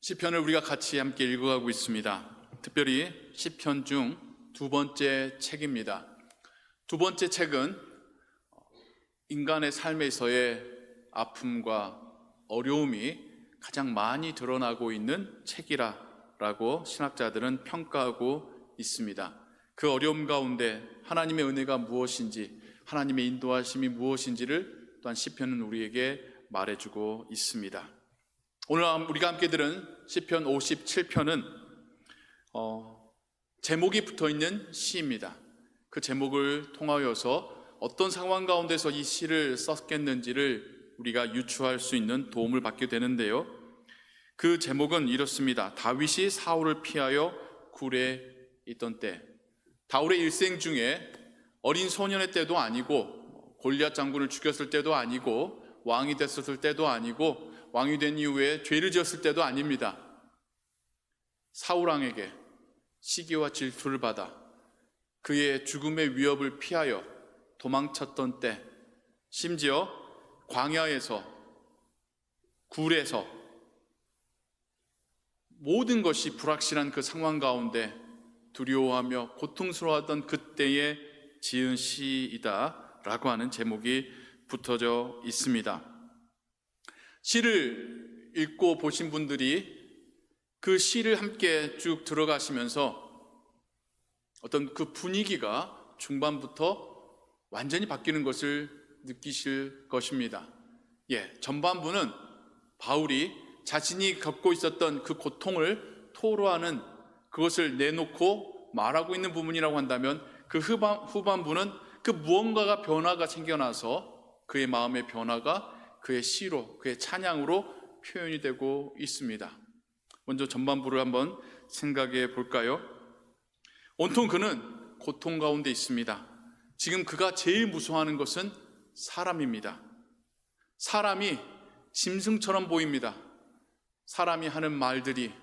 시편을 우리가 같이 함께 읽어가고 있습니다. 특별히 시편 중 두 번째 책입니다. 두 번째 책은 인간의 삶에서의 아픔과 어려움이 가장 많이 드러나고 있는 책이라고 신학자들은 평가하고 있습니다. 그 어려움 가운데 하나님의 은혜가 무엇인지, 하나님의 인도하심이 무엇인지를 또한 시편은 우리에게 말해주고 있습니다. 오늘 우리가 함께 들은 시편 57편은 제목이 붙어있는 시입니다. 그 제목을 통하여서 어떤 상황 가운데서 이 시를 썼겠는지를 우리가 유추할 수 있는 도움을 받게 되는데요, 그 제목은 이렇습니다. 다윗이 사울을 피하여 굴에 있던 때. 다윗의 일생 중에 어린 소년의 때도 아니고, 골리앗 장군을 죽였을 때도 아니고, 왕이 됐었을 때도 아니고, 왕이 된 이후에 죄를 지었을 때도 아닙니다. 사울 왕에게 시기와 질투를 받아 그의 죽음의 위협을 피하여 도망쳤던 때, 심지어 광야에서, 굴에서 모든 것이 불확실한 그 상황 가운데 두려워하며 고통스러워하던 그때에 지은 시이다 라고 하는 제목이 붙어져 있습니다. 시를 읽고 보신 분들이 그 시를 함께 쭉 들어가시면서 어떤 그 분위기가 중반부터 완전히 바뀌는 것을 느끼실 것입니다. 전반부는 바울이 자신이 겪고 있었던 그 고통을 토로하는, 그것을 내놓고 말하고 있는 부분이라고 한다면, 그 후반부는 그 무언가가 변화가 생겨나서 그의 마음의 변화가 그의 시로, 그의 찬양으로 표현이 되고 있습니다. 먼저 전반부를 한번 생각해 볼까요? 온통 그는 고통 가운데 있습니다. 지금 그가 제일 무서워하는 것은 사람입니다. 사람이 짐승처럼 보입니다. 사람이 하는 말들이,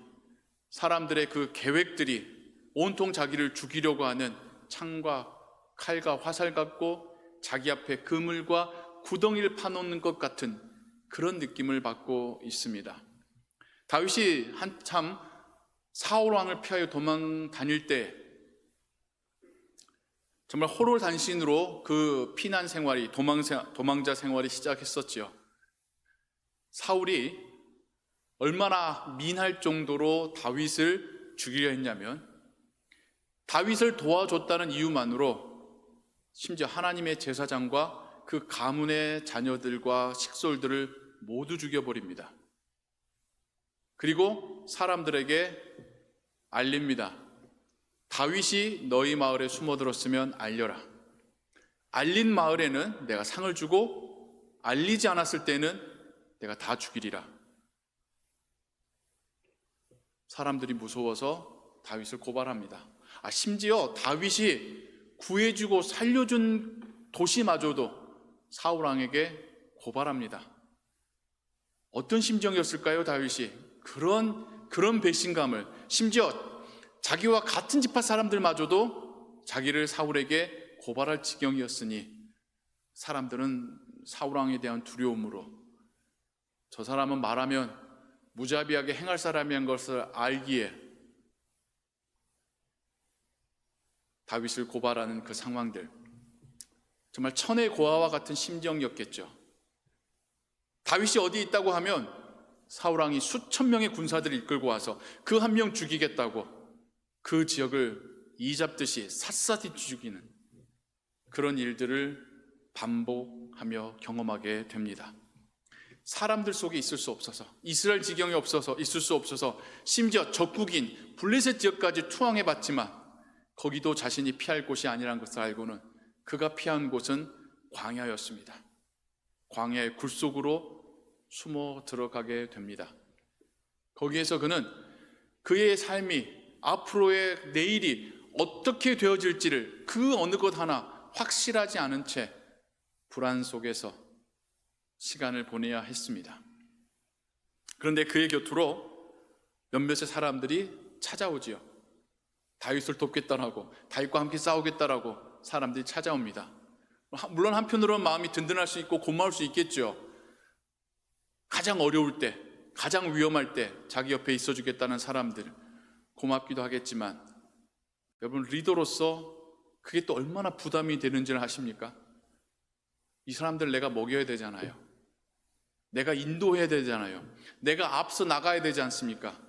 사람들의 그 계획들이 온통 자기를 죽이려고 하는 창과 칼과 화살 같고, 자기 앞에 그물과 구덩이를 파놓는 것 같은 그런 느낌을 받고 있습니다. 다윗이 한참 사울 왕을 피하여 도망 다닐 때 정말 호롤단신으로 그 피난 생활이, 도망자 생활이 시작했었지요. 사울이 얼마나 민할 정도로 다윗을 죽이려 했냐면, 다윗을 도와줬다는 이유만으로 심지어 하나님의 제사장과 그 가문의 자녀들과 식솔들을 모두 죽여버립니다. 그리고 사람들에게 알립니다. 다윗이 너희 마을에 숨어들었으면 알려라. 알린 마을에는 내가 상을 주고, 알리지 않았을 때는 내가 다 죽이리라. 사람들이 무서워서 다윗을 고발합니다. 심지어 다윗이 구해주고 살려준 도시마저도 사울 왕에게 고발합니다. 어떤 심정이었을까요, 다윗이? 그런 배신감을, 심지어 자기와 같은 지파 사람들마저도 자기를 사울에게 고발할 지경이었으니, 사람들은 사울 왕에 대한 두려움으로 저 사람은 말하면 무자비하게 행할 사람이란 것을 알기에 다윗을 고발하는 그 상황들, 정말 천의 고아와 같은 심정이었겠죠. 다윗이 어디 있다고 하면 사울 왕이 수천 명의 군사들을 이끌고 와서 그 한 명 죽이겠다고 그 지역을 이잡듯이 샅샅이 죽이는 그런 일들을 반복하며 경험하게 됩니다. 사람들 속에 있을 수 없어서, 이스라엘 지경에 있을 수 없어서, 심지어 적국인 블레셋 지역까지 투항해봤지만 거기도 자신이 피할 곳이 아니라는 것을 알고는 그가 피한 곳은 광야였습니다. 광야의 굴속으로 숨어 들어가게 됩니다. 거기에서 그는 그의 삶이, 앞으로의 내일이 어떻게 되어질지를 그 어느 것 하나 확실하지 않은 채 불안 속에서 시간을 보내야 했습니다. 그런데 그의 곁으로 몇몇의 사람들이 찾아오지요. 다윗을 돕겠다라고, 다윗과 함께 싸우겠다라고 사람들이 찾아옵니다. 물론 한편으로는 마음이 든든할 수 있고 고마울 수 있겠죠. 가장 어려울 때, 가장 위험할 때 자기 옆에 있어주겠다는 사람들, 고맙기도 하겠지만 여러분, 리더로서 그게 또 얼마나 부담이 되는지를 아십니까? 이 사람들 내가 먹여야 되잖아요. 내가 인도해야 되잖아요. 내가 앞서 나가야 되지 않습니까?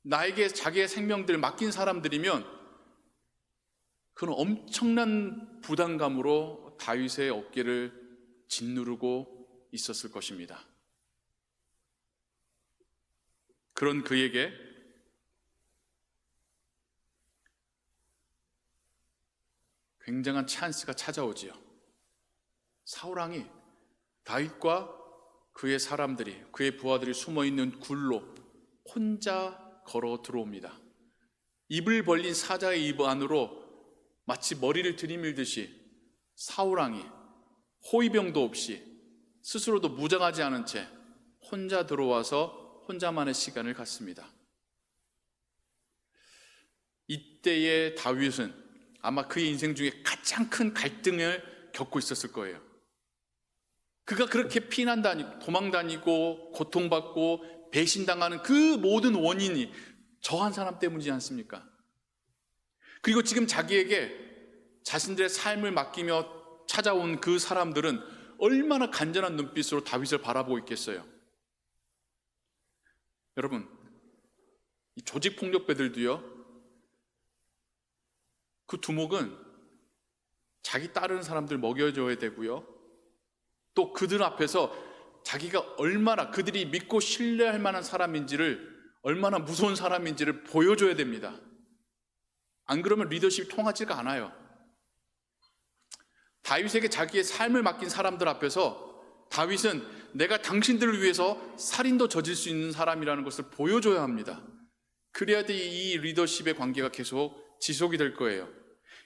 나에게 자기의 생명들을 맡긴 사람들이면 그건 엄청난 부담감으로 다윗의 어깨를 짓누르고 있었을 것입니다. 그런 그에게 굉장한 찬스가 찾아오지요. 사울왕이 다윗과 그의 사람들이, 그의 부하들이 숨어있는 굴로 혼자 걸어 들어옵니다. 입을 벌린 사자의 입 안으로 마치 머리를 들이밀듯이 사울왕이 호위병도 없이 스스로도 무장하지 않은 채 혼자 들어와서 혼자만의 시간을 갖습니다. 이때의 다윗은 아마 그의 인생 중에 가장 큰 갈등을 겪고 있었을 거예요. 그가 그렇게 피난다니고 도망다니고 고통받고 배신당하는 그 모든 원인이 저 한 사람 때문이지 않습니까? 그리고 지금 자기에게 자신들의 삶을 맡기며 찾아온 그 사람들은 얼마나 간절한 눈빛으로 다윗을 바라보고 있겠어요. 여러분, 이 조직폭력배들도요, 그 두목은 자기 따르는 사람들 먹여줘야 되고요, 또 그들 앞에서 자기가 얼마나 그들이 믿고 신뢰할 만한 사람인지를, 얼마나 무서운 사람인지를 보여줘야 됩니다. 안 그러면 리더십이 통하지가 않아요. 다윗에게 자기의 삶을 맡긴 사람들 앞에서 다윗은 내가 당신들을 위해서 살인도 저질 수 있는 사람이라는 것을 보여줘야 합니다. 그래야지 이 리더십의 관계가 계속 지속이 될 거예요.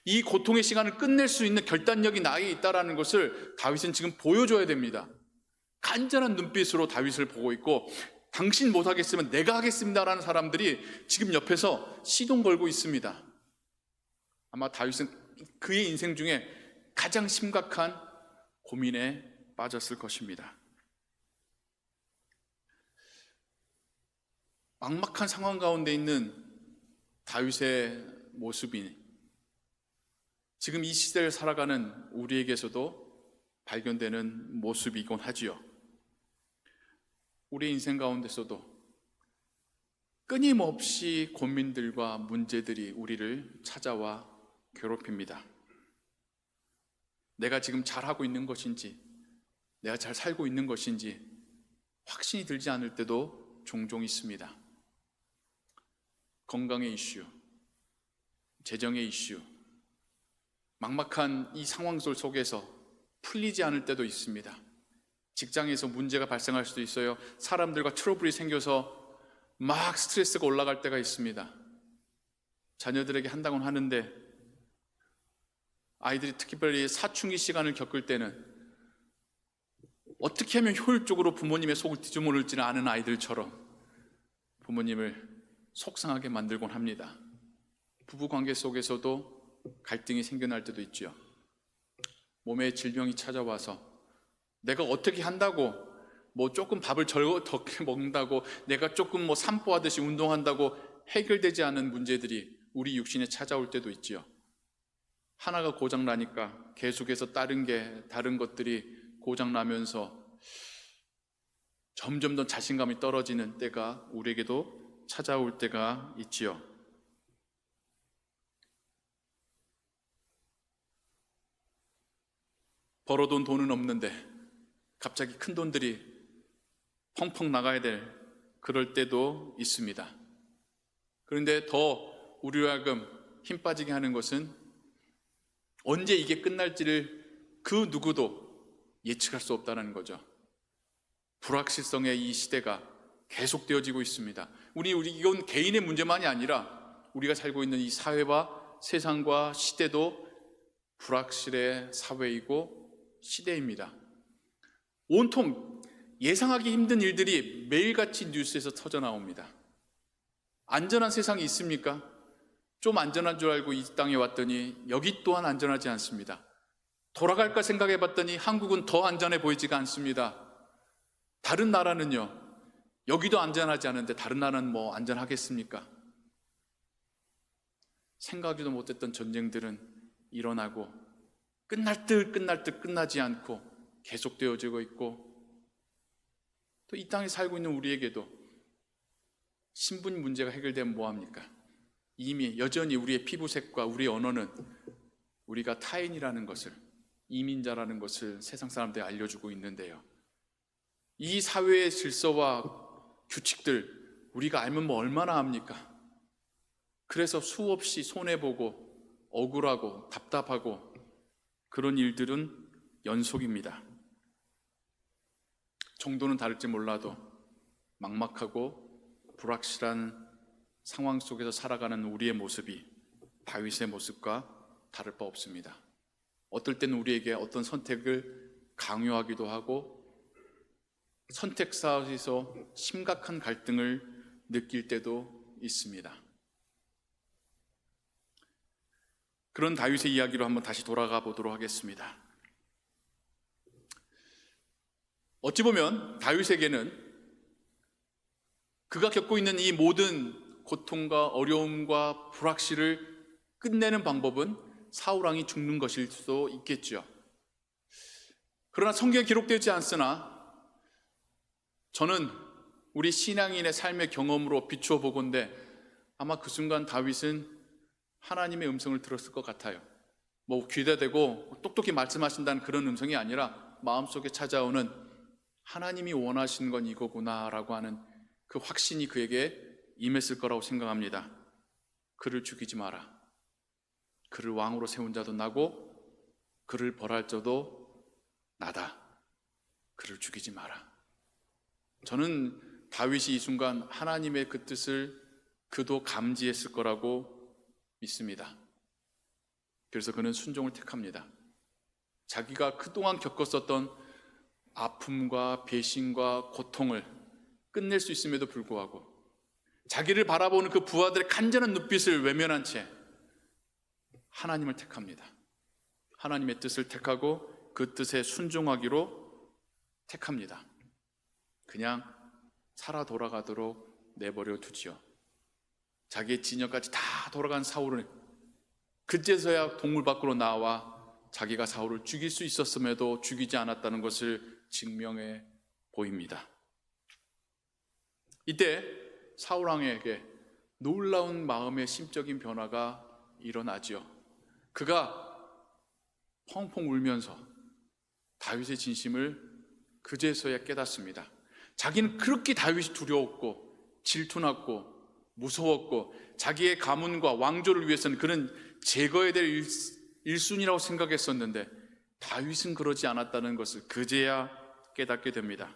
이 고통의 시간을 끝낼 수 있는 결단력이 나에게 있다는 것을 다윗은 지금 보여줘야 됩니다. 간절한 눈빛으로 다윗을 보고 있고, 당신 못하겠으면 내가 하겠습니다라는 사람들이 지금 옆에서 시동 걸고 있습니다. 아마 다윗은 그의 인생 중에 가장 심각한 고민에 빠졌을 것입니다. 막막한 상황 가운데 있는 다윗의 모습이 지금 이 시대를 살아가는 우리에게서도 발견되는 모습이곤 하지요. 우리 인생 가운데서도 끊임없이 고민들과 문제들이 우리를 찾아와 괴롭힙니다. 내가 지금 잘하고 있는 것인지, 내가 잘 살고 있는 것인지 확신이 들지 않을 때도 종종 있습니다. 건강의 이슈, 재정의 이슈, 막막한 이 상황 속에서 풀리지 않을 때도 있습니다. 직장에서 문제가 발생할 수도 있어요. 사람들과 트러블이 생겨서 막 스트레스가 올라갈 때가 있습니다. 자녀들에게 한다고는 하는데 아이들이 특별히 사춘기 시간을 겪을 때는 어떻게 하면 효율적으로 부모님의 속을 뒤집어놓을지는 아는 아이들처럼 부모님을 속상하게 만들곤 합니다. 부부관계 속에서도 갈등이 생겨날 때도 있죠. 몸에 질병이 찾아와서 내가 어떻게 한다고, 뭐 조금 밥을 적게 먹는다고, 내가 조금 뭐 산보하듯이 운동한다고 해결되지 않은 문제들이 우리 육신에 찾아올 때도 있지요. 하나가 고장나니까 계속해서 다른 것들이 고장나면서 점점 더 자신감이 떨어지는 때가 우리에게도 찾아올 때가 있지요. 벌어둔 돈은 없는데 갑자기 큰 돈들이 펑펑 나가야 될 그럴 때도 있습니다. 그런데 더 우리로 하여금 힘 빠지게 하는 것은 언제 이게 끝날지를 그 누구도 예측할 수 없다는 거죠. 불확실성의 이 시대가 계속되어지고 있습니다. 이건 개인의 문제만이 아니라 우리가 살고 있는 이 사회와 세상과 시대도 불확실의 사회이고 시대입니다. 온통 예상하기 힘든 일들이 매일같이 뉴스에서 터져 나옵니다. 안전한 세상이 있습니까? 좀 안전한 줄 알고 이 땅에 왔더니 여기 또한 안전하지 않습니다. 돌아갈까 생각해 봤더니 한국은 더 안전해 보이지가 않습니다. 다른 나라는요, 여기도 안전하지 않은데 다른 나라는 뭐 안전하겠습니까? 생각지도 못했던 전쟁들은 일어나고 끝날 듯 끝나지 않고 계속되어지고 있고, 또 이 땅에 살고 있는 우리에게도 신분 문제가 해결되면 뭐합니까? 이미 여전히 우리의 피부색과 우리의 언어는 우리가 타인이라는 것을, 이민자라는 것을 세상 사람들이 알려주고 있는데요, 이 사회의 질서와 규칙들 우리가 알면 뭐 얼마나 합니까? 그래서 수없이 손해보고 억울하고 답답하고 그런 일들은 연속입니다. 정도는 다를지 몰라도 막막하고 불확실한 상황 속에서 살아가는 우리의 모습이 다윗의 모습과 다를 바 없습니다. 어떨 때는 우리에게 어떤 선택을 강요하기도 하고 선택사에서 심각한 갈등을 느낄 때도 있습니다. 그런 다윗의 이야기로 한번 다시 돌아가 보도록 하겠습니다. 어찌 보면 다윗에게는 그가 겪고 있는 이 모든 고통과 어려움과 불확실을 끝내는 방법은 사울왕이 죽는 것일 수도 있겠죠. 그러나 성경에 기록되지 않으나 저는 우리 신앙인의 삶의 경험으로 비추어 보건대 아마 그 순간 다윗은 하나님의 음성을 들었을 것 같아요. 뭐 귀다 대고 똑똑히 말씀하신다는 그런 음성이 아니라 마음속에 찾아오는 하나님이 원하시는 건 이거구나 라고 하는 그 확신이 그에게 임했을 거라고 생각합니다. 그를 죽이지 마라. 그를 왕으로 세운 자도 나고 그를 벌할 자도 나다. 그를 죽이지 마라. 저는 다윗이 이 순간 하나님의 그 뜻을 그도 감지했을 거라고 믿습니다. 그래서 그는 순종을 택합니다. 자기가 그동안 겪었었던 아픔과 배신과 고통을 끝낼 수 있음에도 불구하고 자기를 바라보는 그 부하들의 간절한 눈빛을 외면한 채 하나님을 택합니다. 하나님의 뜻을 택하고 그 뜻에 순종하기로 택합니다. 그냥 살아 돌아가도록 내버려 두지요. 자기의 진영까지 다 돌아간 사울을 그제서야 동굴 밖으로 나와 자기가 사울을 죽일 수 있었음에도 죽이지 않았다는 것을 증명해 보입니다. 이때 사울왕에게 놀라운 마음의 심적인 변화가 일어나지요. 그가 펑펑 울면서 다윗의 진심을 그제서야 깨닫습니다. 자기는 그렇게 다윗이 두려웠고 질투났고 무서웠고 자기의 가문과 왕조를 위해서는 그는 제거해야 될 일순이라고 생각했었는데 다윗은 그러지 않았다는 것을 그제야 깨닫게 됩니다.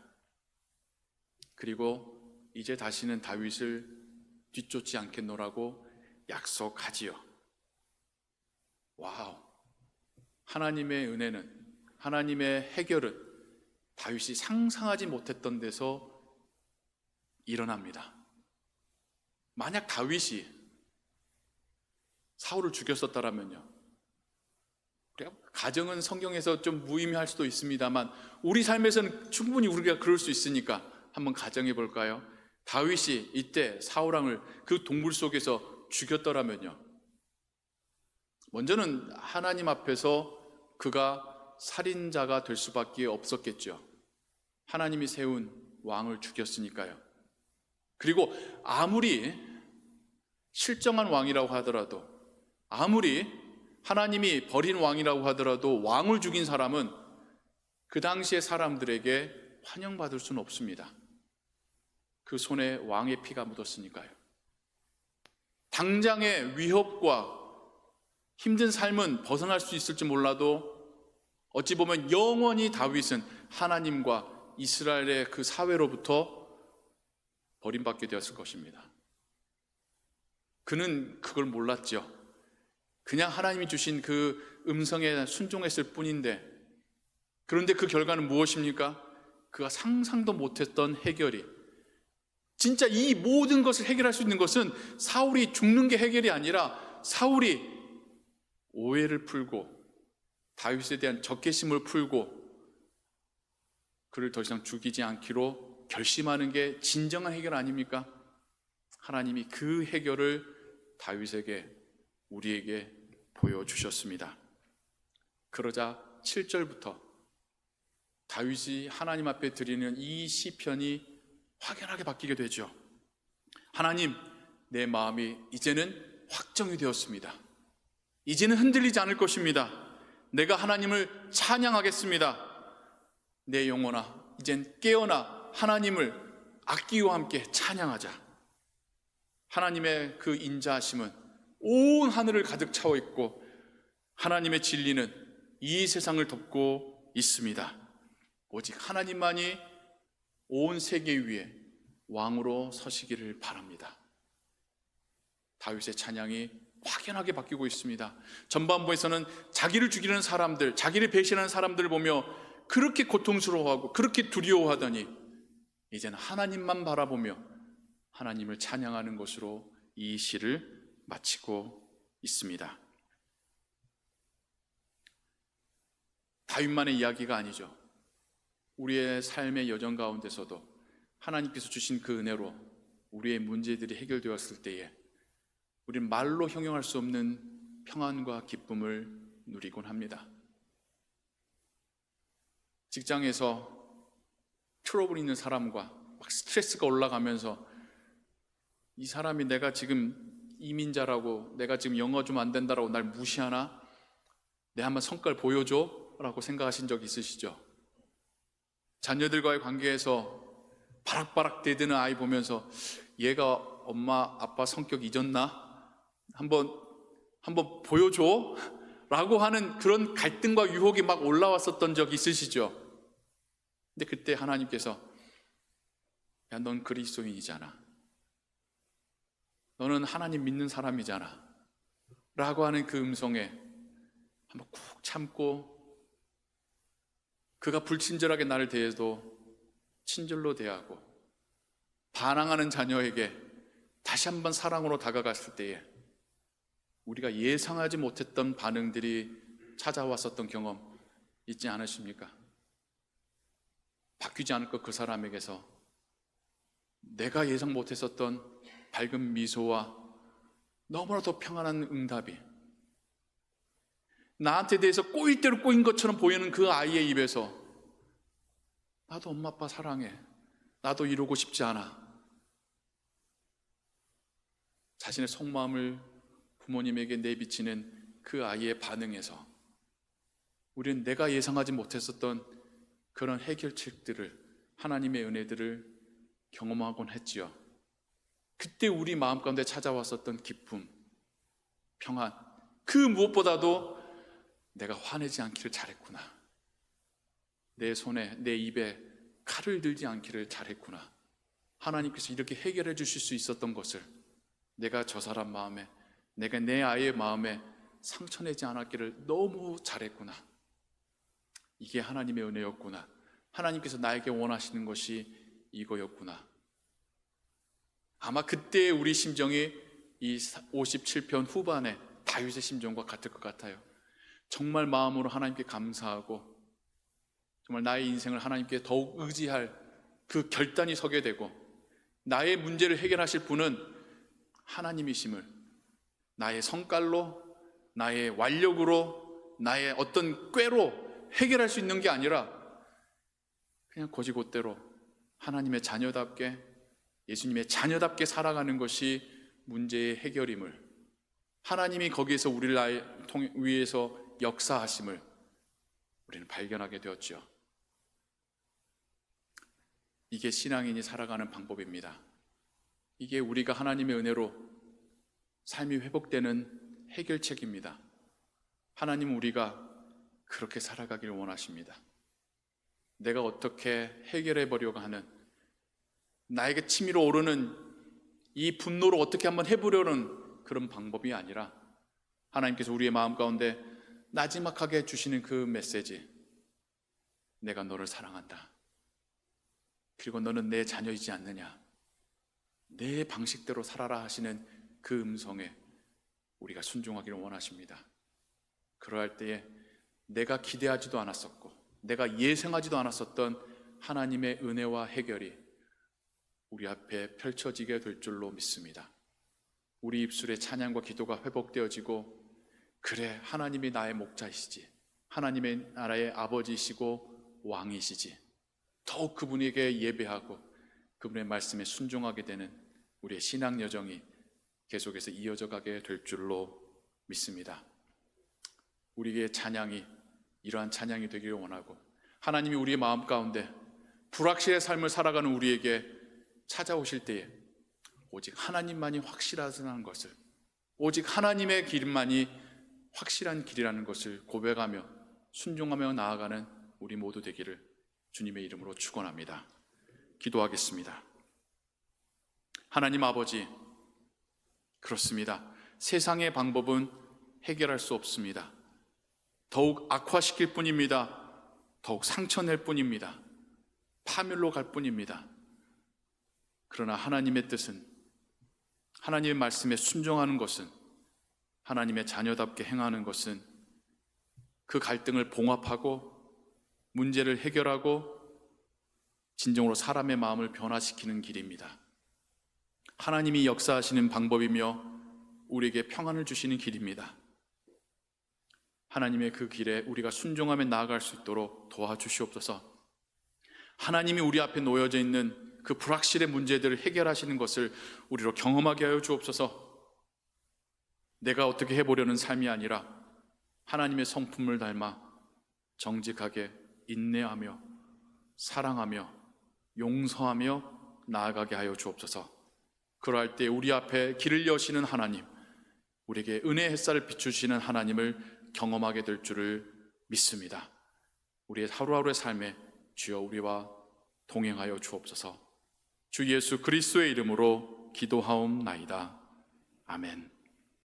그리고 이제 다시는 다윗을 뒤쫓지 않겠노라고 약속하지요. 와우! 하나님의 은혜는, 하나님의 해결은 다윗이 상상하지 못했던 데서 일어납니다. 만약 다윗이 사울을 죽였었다라면요, 가정은 성경에서 좀 무의미할 수도 있습니다만 우리 삶에서는 충분히 우리가 그럴 수 있으니까 한번 가정해 볼까요? 다윗이 이때 사울왕을 그 동굴 속에서 죽였더라면요, 먼저는 하나님 앞에서 그가 살인자가 될 수밖에 없었겠죠. 하나님이 세운 왕을 죽였으니까요. 그리고 아무리 실정한 왕이라고 하더라도, 아무리 하나님이 버린 왕이라고 하더라도 왕을 죽인 사람은 그 당시의 사람들에게 환영받을 수는 없습니다. 그 손에 왕의 피가 묻었으니까요. 당장의 위협과 힘든 삶은 벗어날 수 있을지 몰라도 어찌 보면 영원히 다윗은 하나님과 이스라엘의 그 사회로부터 버림받게 되었을 것입니다. 그는 그걸 몰랐죠. 그냥 하나님이 주신 그 음성에 순종했을 뿐인데, 그런데 그 결과는 무엇입니까? 그가 상상도 못했던 해결이, 진짜 이 모든 것을 해결할 수 있는 것은 사울이 죽는 게 해결이 아니라 사울이 오해를 풀고 다윗에 대한 적개심을 풀고 그를 더 이상 죽이지 않기로 결심하는 게 진정한 해결 아닙니까? 하나님이 그 해결을 다윗에게, 우리에게 보여주셨습니다. 그러자 7절부터 다윗이 하나님 앞에 드리는 이 시편이 확연하게 바뀌게 되죠. 하나님, 내 마음이 이제는 확정이 되었습니다. 이제는 흔들리지 않을 것입니다. 내가 하나님을 찬양하겠습니다. 내 영혼아, 이젠 깨어나 하나님을 악기와 함께 찬양하자. 하나님의 그 인자하심은 온 하늘을 가득 차고 있고 하나님의 진리는 이 세상을 덮고 있습니다. 오직 하나님만이 온 세계 위에 왕으로 서시기를 바랍니다. 다윗의 찬양이 확연하게 바뀌고 있습니다. 전반부에서는 자기를 죽이는 사람들, 자기를 배신하는 사람들을 보며 그렇게 고통스러워하고 그렇게 두려워하더니 이제는 하나님만 바라보며 하나님을 찬양하는 것으로 이 시를 마치고 있습니다. 다윗만의 이야기가 아니죠. 우리의 삶의 여정 가운데서도 하나님께서 주신 그 은혜로 우리의 문제들이 해결되었을 때에 우리는 말로 형용할 수 없는 평안과 기쁨을 누리곤 합니다. 직장에서 트러블 있는 사람과 막 스트레스가 올라가면서 이 사람이 내가 지금 이민자라고, 내가 지금 영어 좀 안 된다라고 날 무시하나? 내 한번 성과를 보여줘? 라고 생각하신 적 있으시죠? 자녀들과의 관계에서 바락바락 대드는 아이 보면서 얘가 엄마 아빠 성격 잊었나? 한번 보여줘? 라고 하는 그런 갈등과 유혹이 막 올라왔었던 적 있으시죠? 근데 그때 하나님께서 야, 넌 그리스도인이잖아. 너는 하나님 믿는 사람이잖아. 라고 하는 그 음성에 한번 꾹 참고 그가 불친절하게 나를 대해도 친절로 대하고 반항하는 자녀에게 다시 한번 사랑으로 다가갔을 때에 우리가 예상하지 못했던 반응들이 찾아왔었던 경험 있지 않으십니까? 바뀌지 않을 것 그 사람에게서 내가 예상 못했었던 밝은 미소와 너무나도 평안한 응답이, 나한테 대해서 꼬일 대로 꼬인 것처럼 보이는 그 아이의 입에서 나도 엄마 아빠 사랑해, 나도 이러고 싶지 않아, 자신의 속마음을 부모님에게 내비치는 그 아이의 반응에서 우리는 내가 예상하지 못했었던 그런 해결책들을, 하나님의 은혜들을 경험하곤 했지요. 그때 우리 마음 가운데 찾아왔었던 기쁨, 평안, 그 무엇보다도 내가 화내지 않기를 잘했구나, 내 손에, 내 입에 칼을 들지 않기를 잘했구나, 하나님께서 이렇게 해결해 주실 수 있었던 것을 내가 저 사람 마음에, 내가 내 아이의 마음에 상처내지 않았기를 너무 잘했구나, 이게 하나님의 은혜였구나, 하나님께서 나에게 원하시는 것이 이거였구나. 아마 그때의 우리 심정이 이 57편 후반에 다윗의 심정과 같을 것 같아요. 정말 마음으로 하나님께 감사하고 정말 나의 인생을 하나님께 더욱 의지할 그 결단이 서게 되고, 나의 문제를 해결하실 분은 하나님이심을 나의 성깔로, 나의 완력으로, 나의 어떤 꾀로 해결할 수 있는 게 아니라 그냥 거지곳대로 하나님의 자녀답게, 예수님의 자녀답게 살아가는 것이 문제의 해결임을, 하나님이 거기에서 우리를 위해서 역사하심을 우리는 발견하게 되었죠. 이게 신앙인이 살아가는 방법입니다. 이게 우리가 하나님의 은혜로 삶이 회복되는 해결책입니다. 하나님은 우리가 그렇게 살아가기를 원하십니다. 내가 어떻게 해결해 보려고 하는, 나에게 치밀어 오르는 이 분노를 어떻게 한번 해보려는 그런 방법이 아니라 하나님께서 우리의 마음 가운데 나지막하게 주시는 그 메시지, 내가 너를 사랑한다, 그리고 너는 내 자녀이지 않느냐, 내 방식대로 살아라 하시는 그 음성에 우리가 순종하기를 원하십니다. 그러할 때에 내가 기대하지도 않았었고 내가 예상하지도 않았었던 하나님의 은혜와 해결이 우리 앞에 펼쳐지게 될 줄로 믿습니다. 우리 입술의 찬양과 기도가 회복되어지고, 그래, 하나님이 나의 목자이시지, 하나님의 나라의 아버지이시고 왕이시지, 더욱 그분에게 예배하고 그분의 말씀에 순종하게 되는 우리의 신앙 여정이 계속해서 이어져 가게 될 줄로 믿습니다. 우리의 찬양이 이러한 찬양이 되기를 원하고, 하나님이 우리의 마음 가운데 불확실의 삶을 살아가는 우리에게 찾아오실 때에 오직 하나님만이 확실하다는 것을, 오직 하나님의 길만이 확실한 길이라는 것을 고백하며 순종하며 나아가는 우리 모두 되기를 주님의 이름으로 축원합니다. 기도하겠습니다. 하나님 아버지, 그렇습니다. 세상의 방법은 해결할 수 없습니다. 더욱 악화시킬 뿐입니다. 더욱 상처낼 뿐입니다. 파멸로 갈 뿐입니다. 그러나 하나님의 뜻은, 하나님의 말씀에 순종하는 것은, 하나님의 자녀답게 행하는 것은 그 갈등을 봉합하고 문제를 해결하고 진정으로 사람의 마음을 변화시키는 길입니다. 하나님이 역사하시는 방법이며 우리에게 평안을 주시는 길입니다. 하나님의 그 길에 우리가 순종하며 나아갈 수 있도록 도와주시옵소서. 하나님이 우리 앞에 놓여져 있는 그 불확실의 문제들을 해결하시는 것을 우리로 경험하게 하여 주옵소서. 내가 어떻게 해보려는 삶이 아니라 하나님의 성품을 닮아 정직하게 인내하며 사랑하며 용서하며 나아가게 하여 주옵소서. 그러할 때 우리 앞에 길을 여시는 하나님, 우리에게 은혜의 햇살을 비추시는 하나님을 경험하게 될 줄을 믿습니다. 우리의 하루하루의 삶에 주여 우리와 동행하여 주옵소서. 주 예수 그리스도의 이름으로 기도하옵나이다. 아멘.